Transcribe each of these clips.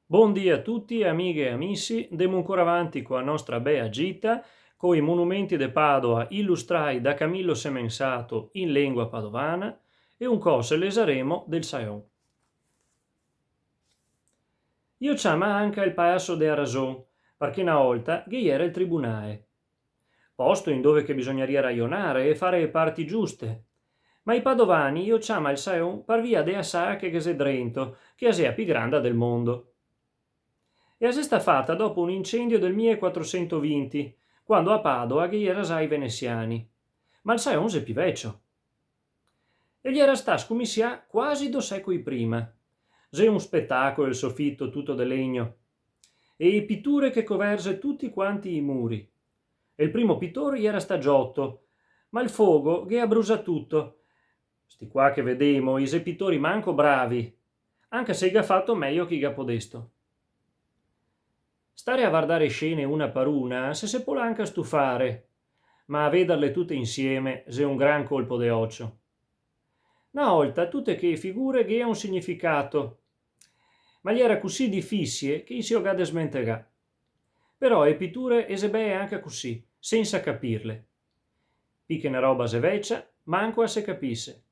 Buondì a tutti, amiche e amici, demo ancora avanti con la nostra bella gita, con i monumenti de Padova illustrai da Camillo Semensato in lingua padovana e un cose lesaremo del Saion. Io chiama anche il Palazzo de Arason, perché una volta che era il tribunale, posto in dove che bisogneria ragionare e fare le parti giuste. Ma i padovani io chiama il Saion per via de assà che se drento, che è più grande del mondo. E è stata fatta dopo un incendio del 1420, quando a Padova che era già i veneziani. Ma il Saion è più vecchio. E gli era sta scommissa quasi 2 secoli prima. C'è un spettacolo il soffitto tutto de legno e i pitture che coverge tutti quanti i muri. E il primo pittore gli era sta Giotto, ma il fuoco che abbrusa tutto. Sti qua che vedemo, i pittori manco bravi, anche se gli ha fatto meglio chi ga podesto. Stare a guardare scene una per una se può anche stufare, ma a vederle tutte insieme è un gran colpo de occhio. Una volta tutte che figure che ha un significato, ma gli era così difficile che si ogade smentegà. Però le pitture esebee anche così, senza capirle. Picche una roba se vecchia, manco a se capisse.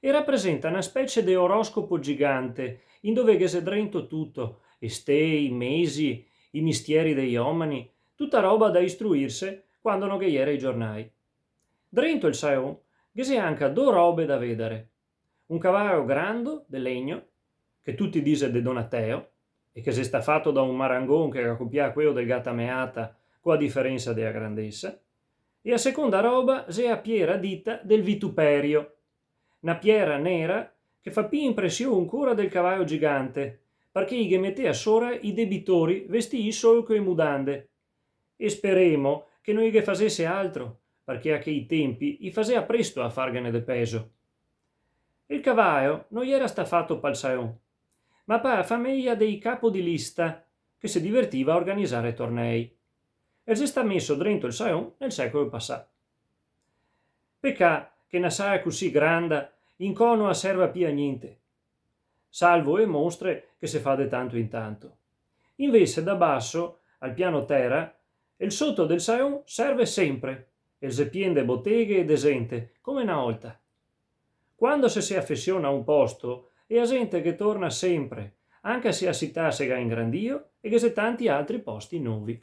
E rappresenta una specie di oroscopo gigante, in dove che se drento tutto, e stei, mesi, i misteri degli uomini, tutta roba da istruirsi quando non che ieri i giornali. Drento il Saion, che si anche due robe da vedere. Un cavallo grande, de legno, che tutti dise de Donateo, e che si sta fatto da un marangon che raccopia quello del Gattameata, con la differenza della grandezza, e a seconda roba si a piera dita del vituperio, una piera nera che fa più impressione ancora del cavallo gigante, perché gli mettea sopra i debitori vestiti solo coi mudande. E speremo che non gli facesse altro, perché a quei tempi gli faceva presto a fargliene de peso. Il cavallo non gli era sta fatto pal Saion, ma per la famiglia dei capo di lista che si divertiva a organizzare tornei. E si sta messo dentro il Saion nel secolo passato. Pecca che una sala così grande in co non serva più a niente, salvo le mostre che si fa di tanto in tanto. Invece da basso, al piano terra, il sotto del Saion serve sempre, e se pien de botteghe e de gente, come una volta. Quando si affeziona a un posto, è a gente che torna sempre, anche se a città si ga in grandio e che se tanti altri posti nuovi.